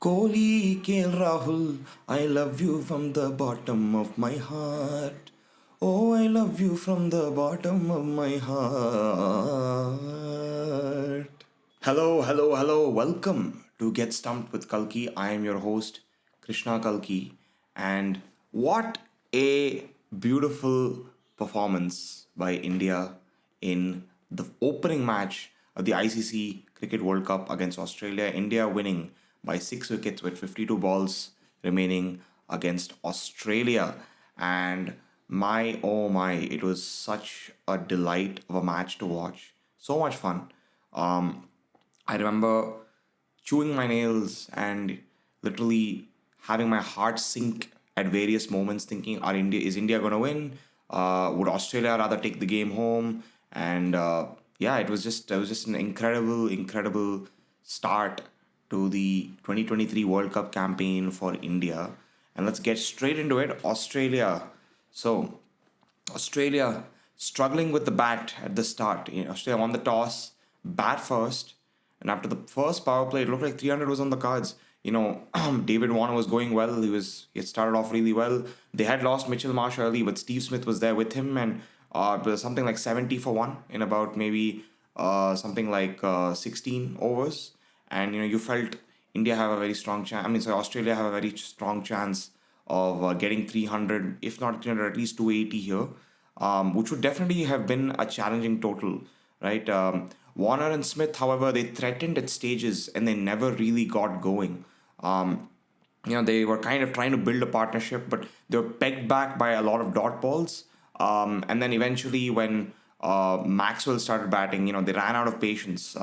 Kohli, KL Rahul, I love you from the bottom of my heart. Oh, I love you from the bottom of my heart. Hello, hello, hello. Welcome to Get Stumped with Kalki. I am your host, Krishna Kalki. And what a beautiful performance by India in the opening match of the ICC Cricket World Cup against Australia. India winning by 6 wickets with 52 balls remaining against Australia. And my oh my, it was such a delight of a match to watch. So much fun. Um, I remember chewing my nails and literally having my heart sink at various moments, thinking, is India going to win? Would Australia rather take the game home? And yeah, it was just an incredible start to the 2023 World Cup campaign for India. And let's get straight into it. So Australia struggling with the bat at the start. Australia won the toss, bat first, and after the first power play, it looked like 300 was on the cards. David Warner was going well. He had started off really well. They had lost Mitchell Marsh early, but Steve Smith was there with him, and it was something like 70 for one in about maybe something like 16 overs. And you felt India have a very strong chance. I mean, so Australia have a very strong chance of getting 300, if not 300, at least 280 here, which would definitely have been a challenging total, right? Warner and Smith, however, they threatened at stages and they never really got going. They were kind of trying to build a partnership, but they were pegged back by a lot of dot balls. And then eventually, when Maxwell started batting, they ran out of patience.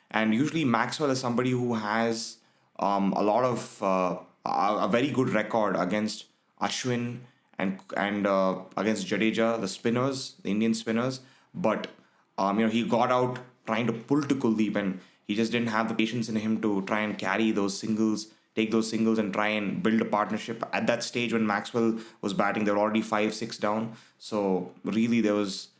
And usually, Maxwell is somebody who has a lot of a very good record against Ashwin and against Jadeja, the spinners, the Indian spinners. But he got out trying to pull to Kuldeep, and he just didn't have the patience in him to try and carry those singles, take those singles, and try and build a partnership. At that stage, when Maxwell was batting, they were already 5-6 down. So really, there was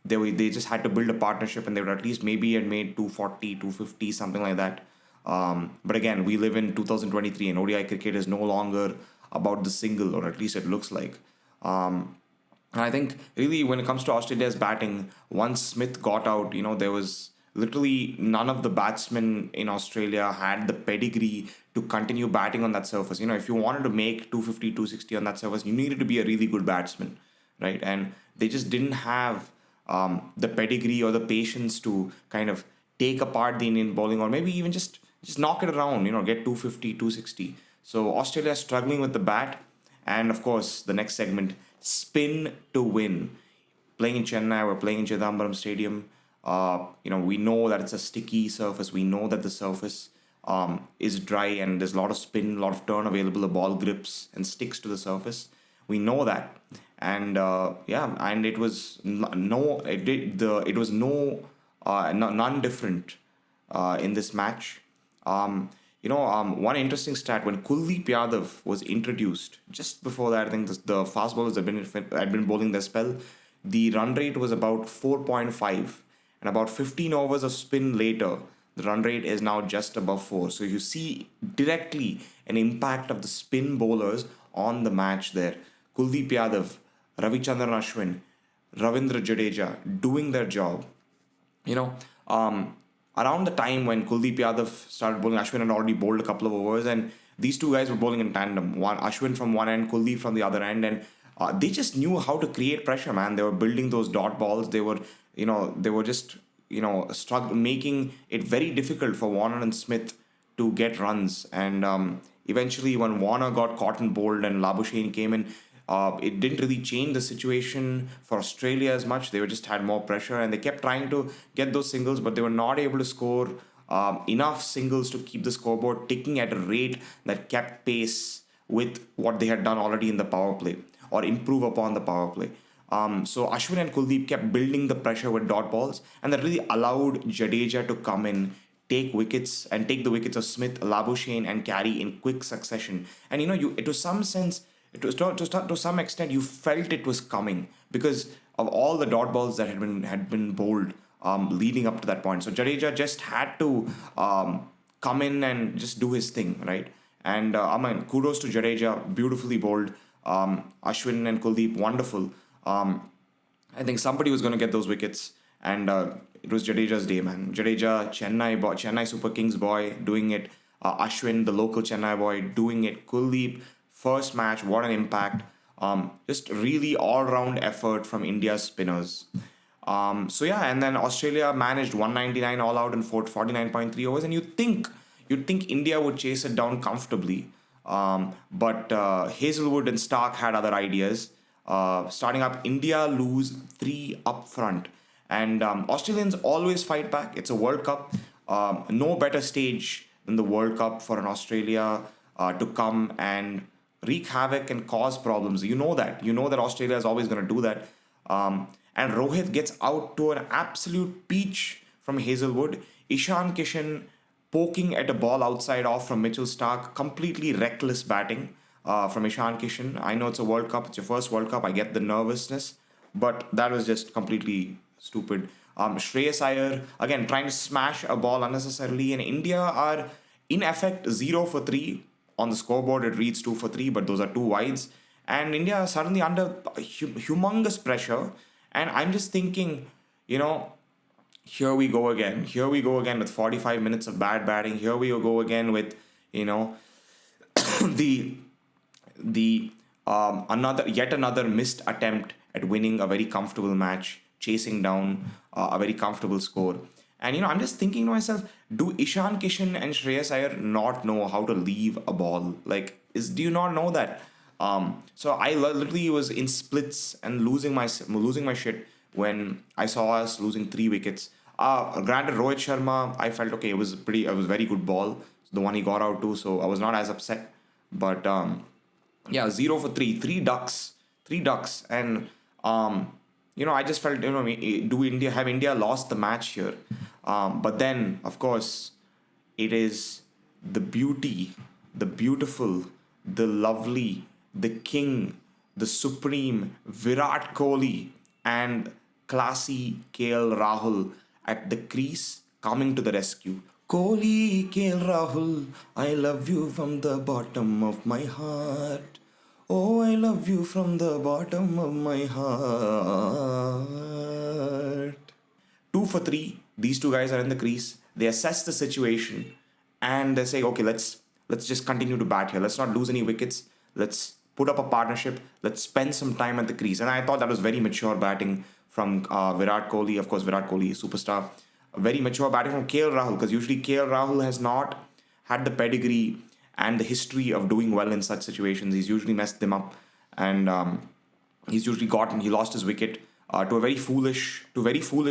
they just had to build a partnership, and they would at least maybe had made 240, 250, something like that. But again, we live in 2023, and ODI cricket is no longer about the single, or at least it looks like. And I think really when it comes to Australia's batting, once Smith got out, there was literally none of the batsmen in Australia had the pedigree to continue batting on that surface. If you wanted to make 250, 260 on that surface, you needed to be a really good batsman, right? And they just didn't have the pedigree or the patience to kind of take apart the Indian bowling, or maybe even just knock it around, get 250, 260. So Australia is struggling with the bat. And of course, the next segment, spin to win. Playing in Chennai, we're playing in Chidambaram Stadium. We know that it's a sticky surface. We know that the surface is dry and there's a lot of spin, a lot of turn available. The ball grips and sticks to the surface. We know that, and and it was none different in this match. One interesting stat, when Kuldeep Yadav was introduced, just before that, I think the fast bowlers had been bowling their spell. The run rate was about 4.5, and about 15 overs of spin later, the run rate is now just above 4. So you see directly an impact of the spin bowlers on the match there. Kuldeep Yadav, Ravichandran Ashwin, Ravindra Jadeja doing their job. Around the time when Kuldeep Yadav started bowling, Ashwin had already bowled a couple of overs, and these two guys were bowling in tandem. Ashwin from one end, Kuldeep from the other end, and they just knew how to create pressure, man. They were building those dot balls. They were just making it very difficult for Warner and Smith to get runs. And eventually, when Warner got caught and bowled and Labuschagne came in, it didn't really change the situation for Australia as much. They were just had more pressure, and they kept trying to get those singles, but they were not able to score enough singles to keep the scoreboard ticking at a rate that kept pace with what they had done already in the power play, or improve upon the power play. So Ashwin and Kuldeep kept building the pressure with dot balls, and that really allowed Jadeja to come in, take wickets, and take the wickets of Smith, Labuschagne, and carry in quick succession. And to some sense, to some extent, you felt it was coming because of all the dot balls that had been bowled leading up to that point. So Jadeja just had to come in and just do his thing, right? And I mean, kudos to Jadeja, beautifully bowled. Ashwin and Kuldeep, wonderful. I think somebody was going to get those wickets, and it was Jadeja's day, man. Jadeja, Chennai Super Kings boy, doing it. Ashwin, the local Chennai boy, doing it. Kuldeep, first match, what an impact. Just really all-round effort from India's spinners. So yeah, and then Australia managed 199 all out in 49.3 overs, and you'd think India would chase it down comfortably. But Hazelwood and Stark had other ideas. Starting up, India lose three up front, and Australians always fight back. It's a World Cup. No better stage than the World Cup for an Australia to come and wreak havoc and cause problems. You know that. You know that Australia is always going to do that. And Rohit gets out to an absolute peach from Hazelwood. Ishan Kishan poking at a ball outside off from Mitchell Stark. Completely reckless batting from Ishan Kishan. I know it's a World Cup. It's your first World Cup. I get the nervousness. But that was just completely stupid. Shreyas Iyer, again, trying to smash a ball unnecessarily. And India are, in effect, 0 for 3. On the scoreboard, it reads 2 for 3, but those are two wides. And India are suddenly under humongous pressure. And I'm just thinking, here we go again. Here we go again with 45 minutes of bad batting. Here we go again with, the another missed attempt at winning a very comfortable match, chasing down a very comfortable score. And I'm just thinking to myself, do Ishan Kishan and Shreyas Iyer not know how to leave a ball? Do you not know that? So I literally was in splits and losing my shit when I saw us losing 3 wickets. Granted, Rohit Sharma, I felt okay. It was very good ball, the one he got out to. So I was not as upset. But 0 for 3, 3 ducks, and I just felt, have India lost the match here? But then, of course, it is the beauty, the beautiful, the lovely, the king, the supreme Virat Kohli and classy KL Rahul at the crease coming to the rescue. Kohli, KL Rahul, I love you from the bottom of my heart. Oh, I love you from the bottom of my heart. 2 for 3. These two guys are in the crease. They assess the situation and they say, okay, let's just continue to bat here. Let's not lose any wickets. Let's put up a partnership. Let's spend some time at the crease. And I thought that was very mature batting from Virat Kohli. Of course, Virat Kohli is superstar. Very mature batting from KL Rahul, because usually KL Rahul has not had the pedigree and the history of doing well in such situations. He's usually messed them up, and he lost his wicket to very foolish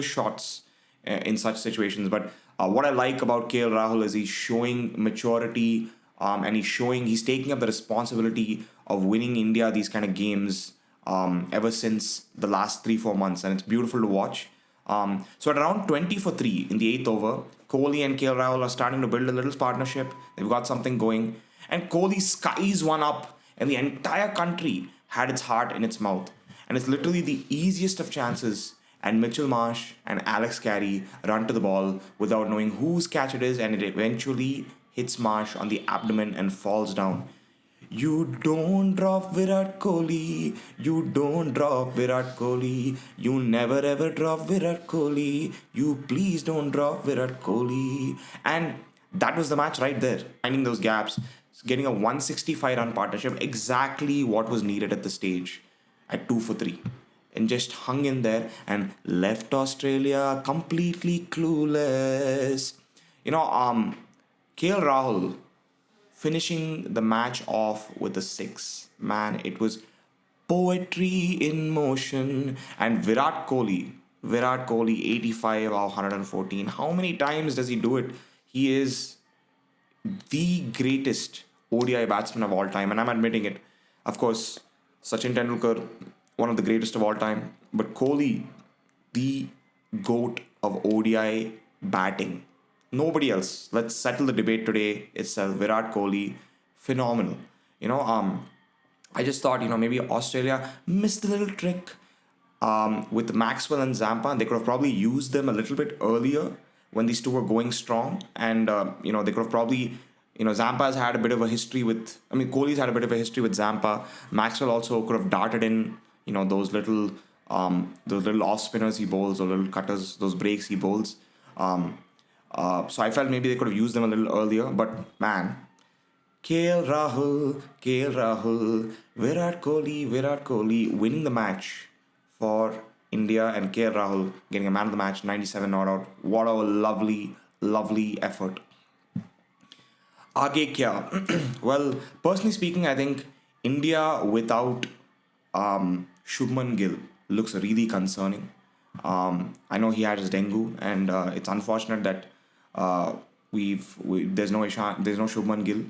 shots in such situations. But what I like about KL Rahul is he's showing maturity, and he's taking up the responsibility of winning India these kind of games ever since the last 3-4 months, and it's beautiful to watch. So at around 20 for 3 in the 8th over, Kohli and KL Rahul are starting to build a little partnership. They've got something going. And Kohli skies one up, and the entire country had its heart in its mouth. And it's literally the easiest of chances. And Mitchell Marsh and Alex Carey run to the ball without knowing whose catch it is, and it eventually hits Marsh on the abdomen and falls down. You don't drop Virat Kohli. You don't drop Virat Kohli. You never ever drop Virat Kohli. You please don't drop Virat Kohli. And that was the match right there. Finding those gaps, getting a 165 run partnership, exactly what was needed at the stage at 2 for 3. And just hung in there and left Australia completely clueless. KL Rahul finishing the match off with a 6. Man, it was poetry in motion. And Virat Kohli, 85 or 114. How many times does he do it? He is the greatest ODI batsman of all time, and I'm admitting it. Of course, Sachin Tendulkar, one of the greatest of all time. But Kohli, the GOAT of ODI batting. Nobody else. Let's settle the debate today. It's Virat Kohli. Phenomenal. I just thought, maybe Australia missed a little trick with Maxwell and Zampa. They could have probably used them a little bit earlier. when these two were going strong, and they could have probably, Zampa's had a bit of a history with. I mean, Kohli's had a bit of a history with Zampa. Maxwell also could have darted in, those little off spinners he bowls, or little cutters, those breaks he bowls. So I felt maybe they could have used them a little earlier, but man, KL Rahul, Virat Kohli winning the match for India, and KL Rahul getting a man of the match, 97 not out. What a lovely, lovely effort. Aage kya? Well, personally speaking, I think India without Shubman Gill looks really concerning. I know he had his dengue, and it's unfortunate that there's no Shubman Gill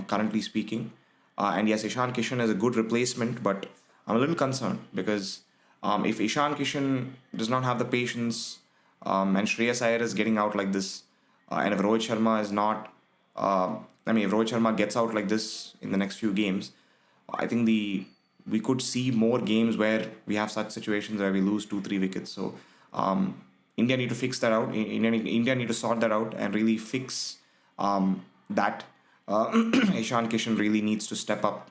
currently speaking. And yes, Ishan Kishan is a good replacement, but I'm a little concerned because if Ishan Kishan does not have the patience, and Shreyas Iyer is getting out like this, and if Rohit Sharma is not, if Rohit Sharma gets out like this in the next few games, I think we could see more games where we have such situations where we lose 2-3 wickets. So India need to fix that out. India need to sort that out and really fix that. Ishan Kishan really needs to step up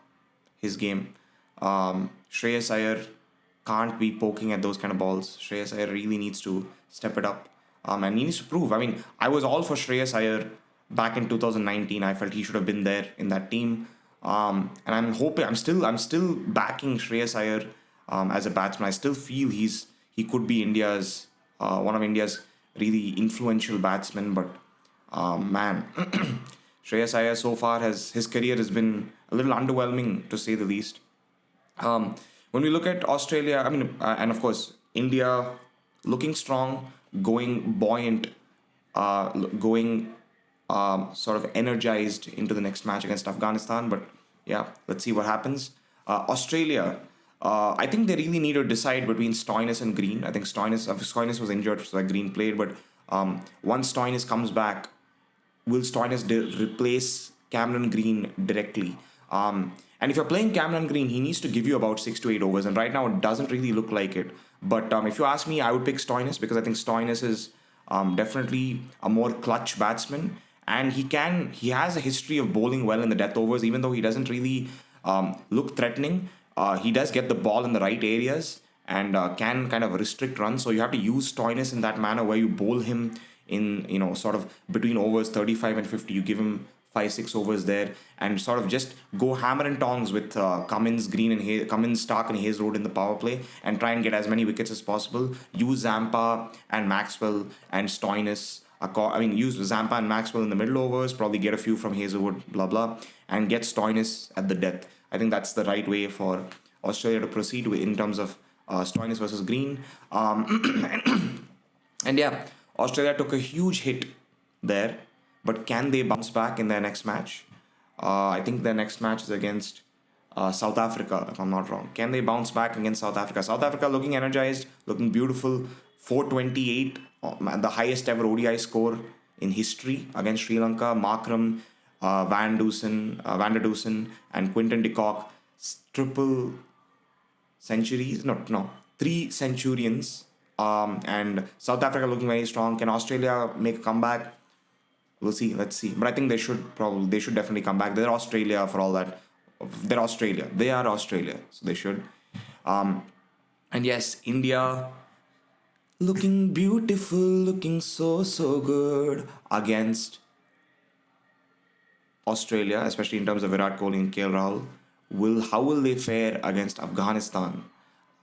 his game. Shreyas Iyer can't be poking at those kind of balls. Shreyas Iyer really needs to step it up, and he needs to prove. I mean, I was all for Shreyas Iyer back in 2019. I felt he should have been there in that team, and I'm still backing Shreyas Iyer as a batsman. I still feel he could be one of India's really influential batsmen. But man, Shreyas Iyer so far his career has been a little underwhelming, to say the least. When we look at Australia, and of course India looking strong, going buoyant, going sort of energized into the next match against Afghanistan. But yeah, let's see what happens. Australia, I think they really need to decide between Stoinis and Green. I think Stoinis was injured, so Green played. But once Stoinis comes back, will Stoinis replace Cameron Green directly? And if you're playing Cameron Green, he needs to give you about 6 to 8 overs. And right now, it doesn't really look like it. But if you ask me, I would pick Stoinis, because I think Stoinis is definitely a more clutch batsman. And he has a history of bowling well in the death overs, even though he doesn't really look threatening. He does get the ball in the right areas and can kind of restrict runs. So you have to use Stoinis in that manner, where you bowl him in, sort of between overs 35 and 50. You give him 5-6 overs there and sort of just go hammer and tongs with Cummins, Stark and Hazelwood in the power play, and try and get as many wickets as possible. Use Zampa and Maxwell and Stoinis. Use Zampa and Maxwell in the middle overs, probably get a few from Hazelwood, blah, blah, and get Stoinis at the death. I think that's the right way for Australia to proceed in terms of Stoinis versus Green. And yeah, Australia took a huge hit there, but can they bounce back in their next match? I think their next match is against South Africa, if I'm not wrong. Can they bounce back against South Africa? South Africa looking energized, looking beautiful. 428, the highest ever ODI score in history against Sri Lanka. Markram, Van der Dusen, and Quinton de Kock, triple centuries. No, 3 centurions. And South Africa looking very strong. Can Australia make a comeback? We'll see. Let's see. But I think they should definitely come back. They're Australia for all that. They're Australia. They are Australia, so they should. And yes, India looking beautiful, looking so good against Australia, especially in terms of Virat Kohli and KL Rahul. How will they fare against Afghanistan?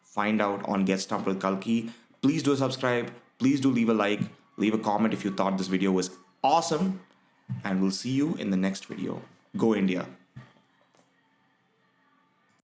Find out on Get Stumped with Kalki. Please do subscribe. Please do leave a like. Leave a comment if you thought this video was awesome. And we'll see you in the next video. Go India.